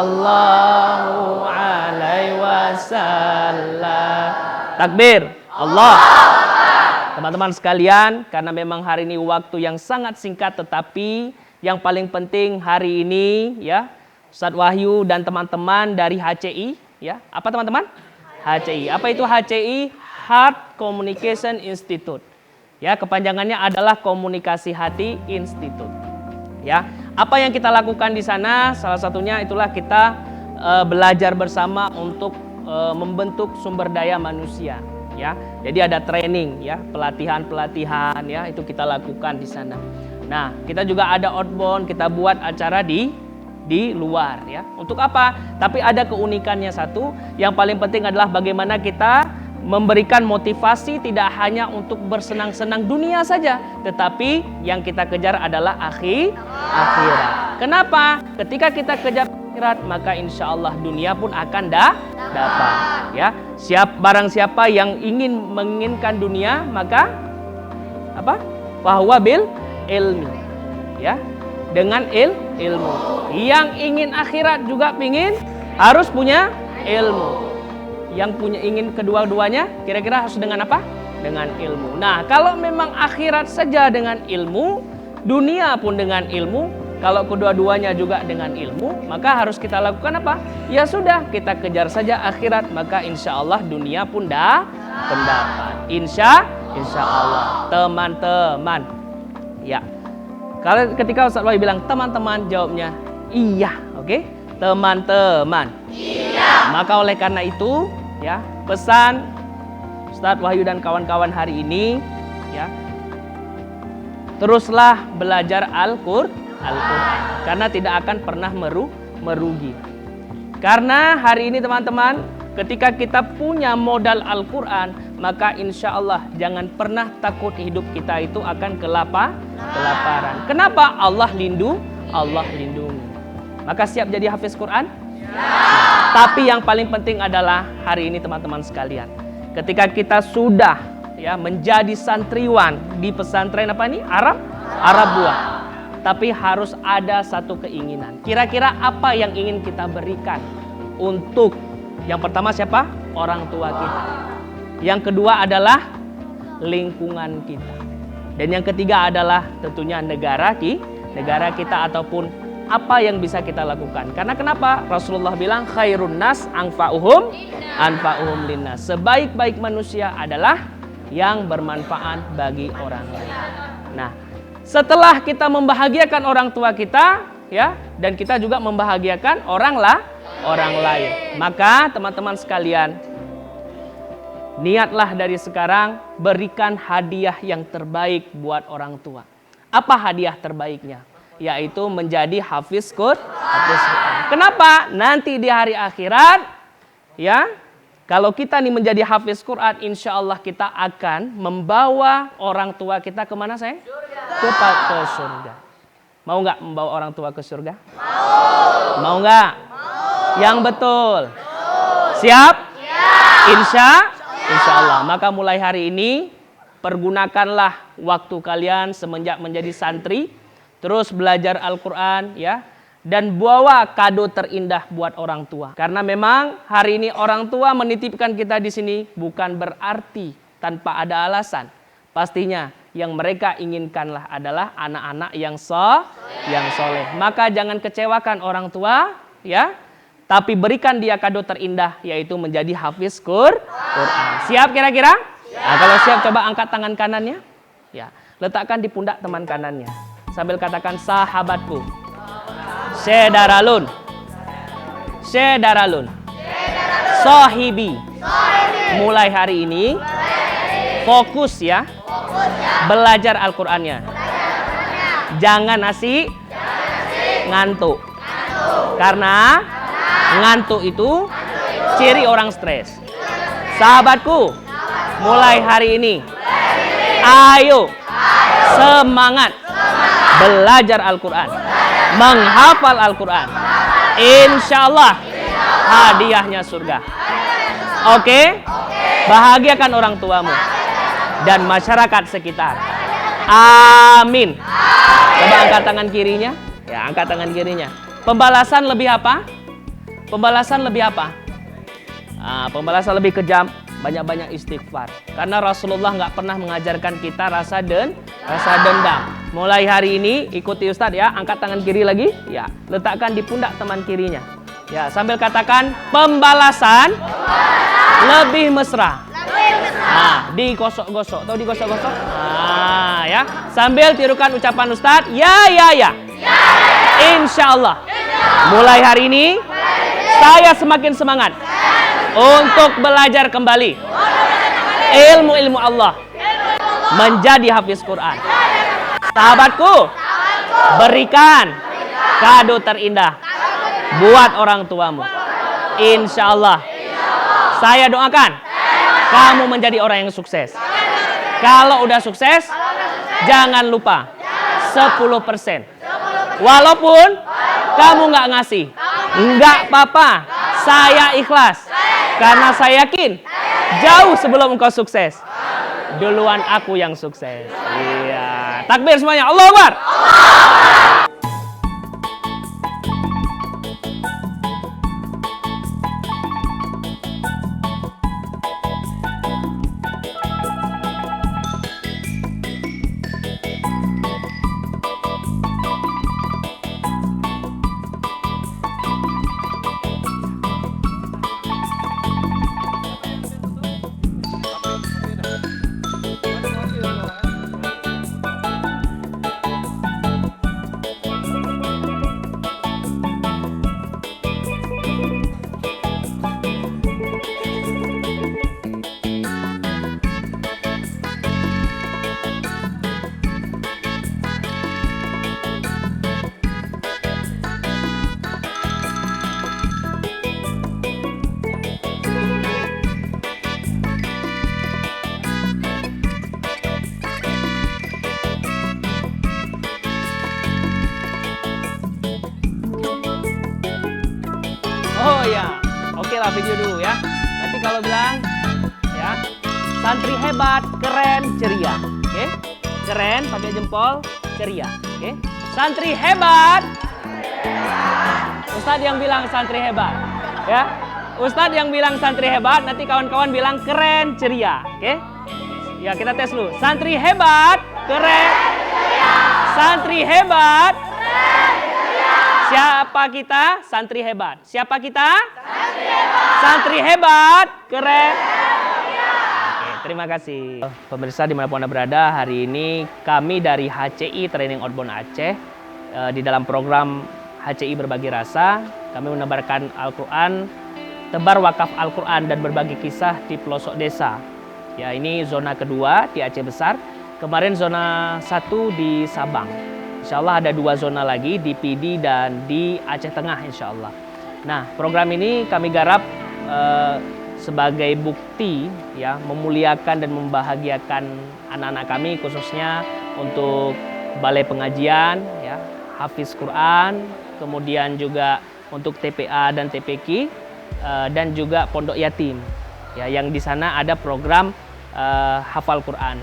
sallallahu alaihi wasallam. Takbir. Allah. Teman-teman sekalian, karena memang hari ini waktu yang sangat singkat, tetapi yang paling penting hari ini ya, Ustadz Wahyu dan teman-teman dari HCI ya. Apa teman-teman? HCI. Apa itu HCI? Heart Communication Institute. Ya, kepanjangannya adalah Komunikasi Hati Institute. Ya, apa yang kita lakukan di sana? Salah satunya itulah kita belajar bersama untuk membentuk sumber daya manusia. Ya, jadi ada training, ya, pelatihan ya, itu kita lakukan di sana. Nah, kita juga ada outbound, kita buat acara di luar, ya. Untuk apa? Tapi ada keunikannya satu. Yang paling penting adalah bagaimana kita memberikan motivasi tidak hanya untuk bersenang-senang dunia saja, tetapi yang kita kejar adalah akhirat. Kenapa? Ketika kita kejar akhirat, maka insya Allah dunia pun akan dapat. Ya, barang siapa yang menginginkan dunia, maka apa? Fahuwa bil ilmi. Ya, dengan ilmu. Yang ingin akhirat juga harus punya ilmu. Yang ingin kedua-duanya kira-kira harus dengan apa? Dengan ilmu. Nah, kalau memang akhirat saja dengan ilmu, dunia pun dengan ilmu, kalau kedua-duanya juga dengan ilmu, maka harus kita lakukan apa? Ya sudah, kita kejar saja akhirat, maka insya Allah dunia pun pendapat. Insya Allah, teman-teman. Ya, kalau ketika Ustadz Wahyu bilang teman-teman, jawabnya iya, oke? Teman-teman. Iya. Maka oleh karena itu, ya, pesan Ustadz Wahyu dan kawan-kawan hari ini, ya, teruslah belajar Al-Qur'an, karena tidak akan pernah merugi. Karena hari ini teman-teman, ketika kita punya modal Al-Quran, maka insya Allah jangan pernah takut hidup kita itu akan kelaparan. Kenapa? Allah lindungi. Maka siap jadi hafiz Quran? Ya. Tapi yang paling penting adalah hari ini teman-teman sekalian, ketika kita sudah ya menjadi santriwan di pesantren apa ini? Arab Buah. Tapi harus ada satu keinginan. Kira-kira apa yang ingin kita berikan untuk yang pertama siapa? Orang tua kita. Yang kedua adalah lingkungan kita. Dan yang ketiga adalah tentunya negara kita ataupun apa yang bisa kita lakukan. Karena kenapa? Rasulullah bilang khairun nas anfa'uhum linnas. Sebaik-baik manusia adalah yang bermanfaat bagi orang lain. Nah, setelah kita membahagiakan orang tua kita, ya, dan kita juga membahagiakan orang lain, maka teman-teman sekalian, niatlah dari sekarang berikan hadiah yang terbaik buat orang tua. Apa hadiah terbaiknya? Yaitu menjadi hafiz Quran. Kenapa? Nanti di hari akhirat, ya, kalau kita nih menjadi hafiz Quran, insya Allah kita akan membawa orang tua kita kemana, sayang? Ke surga. Mau nggak membawa orang tua ke surga? Mau nggak? Yang betul. Siap? Insya Allah. Maka mulai hari ini pergunakanlah waktu kalian semenjak menjadi santri, terus belajar Al-Quran, ya, dan bawa kado terindah buat orang tua. Karena memang hari ini orang tua menitipkan kita di sini bukan berarti tanpa ada alasan. Pastinya yang mereka inginkanlah adalah anak-anak yang soleh. Maka jangan kecewakan orang tua, ya, tapi berikan dia kado terindah, yaitu menjadi hafiz Quran. Siap kira-kira? Nah, kalau siap coba angkat tangan kanannya, ya, letakkan di pundak teman kanannya. Sambil katakan sahabatku, sedaralun, sahibi. Mulai hari ini fokus ya, belajar Al-Qur'annya. Jangan ngantuk. Karena ngantuk itu ciri orang stres. Sahabatku, mulai hari ini ayo semangat belajar Al-Quran, menghafal Al-Quran. Insya Allah hadiahnya surga. Oke? Bahagiakan orang tuamu dan masyarakat sekitar. Amin. Coba angkat tangan kirinya. Ya, angkat tangan kirinya. Pembalasan lebih apa? Pembalasan lebih apa? Pembalasan lebih kejam, banyak-banyak istighfar. Karena Rasulullah nggak pernah mengajarkan kita rasa dendam. Mulai hari ini ikuti Ustadz ya, angkat tangan kiri lagi, ya, letakkan di pundak teman kirinya. Ya, sambil katakan pembalasan lebih mesra. Digosok-gosok, tahu digosok-gosok? Ya, sambil tirukan ucapan Ustadz, ya. Insya Allah. Mulai hari ini saya semakin semangat untuk belajar kembali ilmu-ilmu Allah, menjadi hafiz Quran. Sahabatku, berikan kado terindah buat orang tuamu. Insya Allah, saya doakan kamu menjadi orang yang sukses. Kalau udah sukses, jangan lupa 10%. Walaupun kamu nggak ngasih, nggak apa-apa, saya ikhlas. Karena saya yakin, jauh sebelum engkau sukses, duluan aku yang sukses. Iya. Takbir semuanya, Allahu Akbar. Oh ya, oke lah video dulu ya. Nanti kalau bilang ya, santri hebat, keren, ceria. Oke, keren pakai jempol, ceria. Oke, santri hebat. Ustadz yang bilang santri hebat, ya. Ustadz yang bilang santri hebat, nanti kawan-kawan bilang keren, ceria. Oke, ya kita tes dulu. Santri hebat, keren, ceria. Santri hebat. Siapa kita? Santri hebat. Siapa kita? Santri hebat. Santri hebat, keren. Oke, terima kasih. Pemirsa dimanapun Anda berada, hari ini kami dari HCI Training Outbound Aceh di dalam program HCI Berbagi Rasa, kami menebarkan Al-Quran, tebar wakaf Al-Quran dan berbagi kisah di pelosok desa. Ya, ini zona kedua di Aceh Besar. Kemarin zona 1 di Sabang. Insya Allah ada 2 zona lagi di Pidi dan di Aceh Tengah insya Allah. Nah, program ini kami garap sebagai bukti ya, memuliakan dan membahagiakan anak-anak kami, khususnya untuk balai pengajian ya, hafiz Quran, kemudian juga untuk TPA dan TPQ dan juga pondok yatim ya, yang di sana ada program hafal Quran.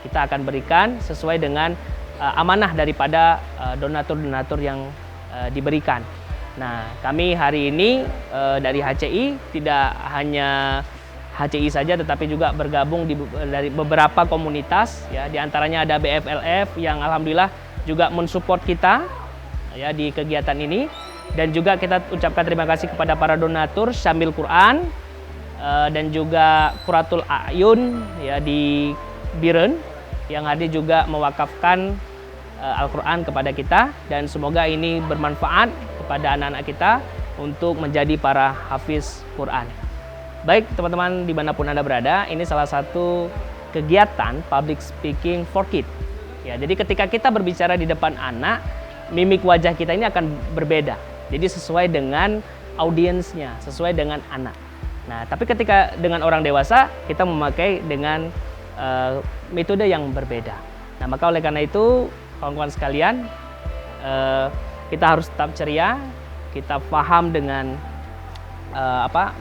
Kita akan berikan sesuai dengan amanah daripada donatur-donatur yang diberikan. Nah, kami hari ini dari HCI tidak hanya HCI saja, tetapi juga bergabung dari beberapa komunitas ya, diantaranya ada BFLF yang alhamdulillah juga mensupport kita ya di kegiatan ini, dan juga kita ucapkan terima kasih kepada para donatur Syamil Quran dan juga Quratul Ayun ya di Biren yang hadir juga mewakafkan Al-Quran kepada kita, dan semoga ini bermanfaat kepada anak-anak kita untuk menjadi para hafiz Quran. Baik teman-teman dimanapun Anda berada, ini salah satu kegiatan public speaking for kids. Ya, jadi ketika kita berbicara di depan anak, mimik wajah kita ini akan berbeda. Jadi sesuai dengan audiensnya, sesuai dengan anak. Nah, tapi ketika dengan orang dewasa, kita memakai dengan metode yang berbeda. Nah, maka oleh karena itu, kawan-kawan sekalian, kita harus tetap ceria, kita paham dengan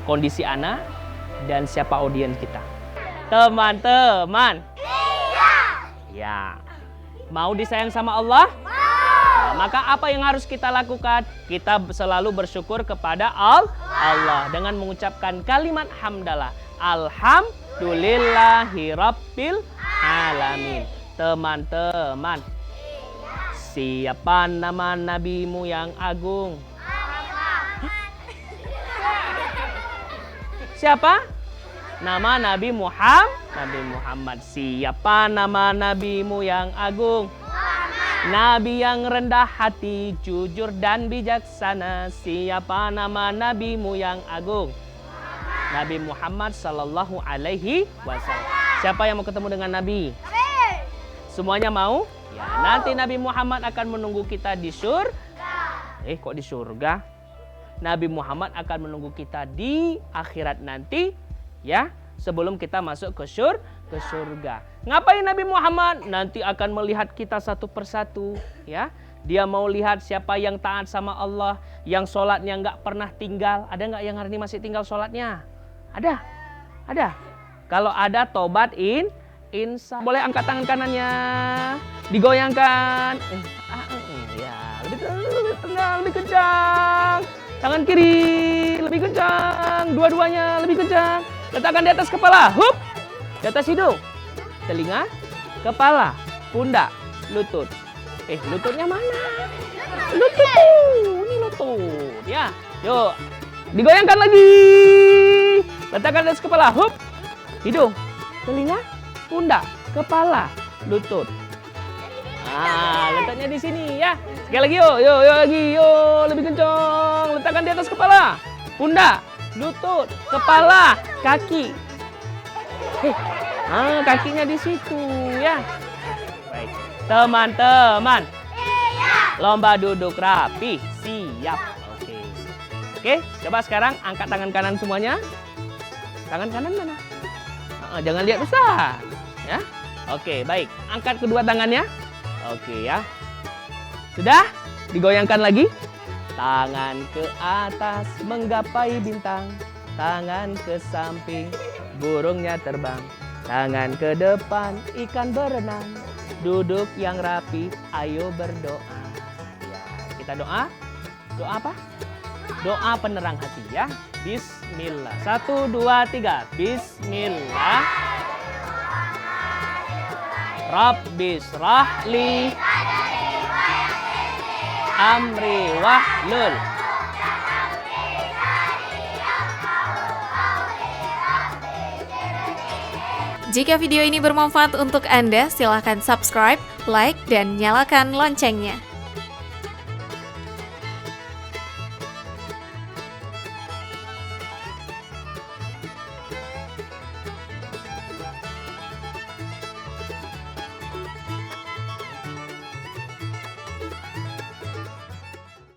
kondisi anak dan siapa audiens kita. Teman-teman, iya. Ya, mau disayang sama Allah? Mau. Maka apa yang harus kita lakukan? Kita selalu bersyukur kepada Allah dengan mengucapkan kalimat hamdalah. Alhamdulillahirabbil alamin. Teman-teman, siapa nama nabimu yang agung? Siapa? Nama Nabi Muhammad. Siapa nama nabimu yang agung? Nabi yang rendah hati, jujur dan bijaksana. Siapa nama nabimu yang agung? Nabi Muhammad sallallahu alaihi wasallam. Siapa yang mau ketemu dengan Nabi? Semuanya mau? Ya, nanti Nabi Muhammad akan menunggu kita di surga. Kok di surga? Nabi Muhammad akan menunggu kita di akhirat nanti, ya, sebelum kita masuk ke surga. Ngapain Nabi Muhammad? Nanti akan melihat kita satu persatu, ya. Dia mau lihat siapa yang taat sama Allah, yang sholatnya nggak pernah tinggal. Ada nggak yang hari ini masih tinggal sholatnya? Ada. Kalau ada, tobat insya. Boleh angkat tangan kanannya, digoyangkan. Ya, lebih kencang. Tangan kiri lebih kencang, dua-duanya lebih kencang. Letakkan di atas kepala, hup, di atas hidung, telinga, kepala, pundak, lutut. Lututnya mana? Lutut, ini lutut. Ya, yuk, digoyangkan lagi. Letakkan di atas kepala, hup, hidung, telinga, pundak, kepala, lutut. Letaknya di sini ya. Sekali lagi yuk, lebih kencang. Letakkan di atas kepala, pundak, lutut, kepala, kaki. Kakinya di situ ya. Baik, teman-teman. Lomba duduk rapi, siap. Oke, coba sekarang angkat tangan kanan semuanya. Tangan kanan mana? Jangan lihat Ustaz, ya. Oke, baik. Angkat kedua tangannya. Oke ya. Sudah? Digoyangkan lagi. Tangan ke atas menggapai bintang. Tangan ke samping, burungnya terbang. Tangan ke depan, ikan berenang. Duduk yang rapi, ayo berdoa. Ya, kita doa. Doa apa? Doa penerang hati ya. Bismillah. 1, 2, 3. Bismillah. Rabbis rahli amri wahlul. Jika video ini bermanfaat untuk Anda, silakan subscribe, like, dan nyalakan loncengnya.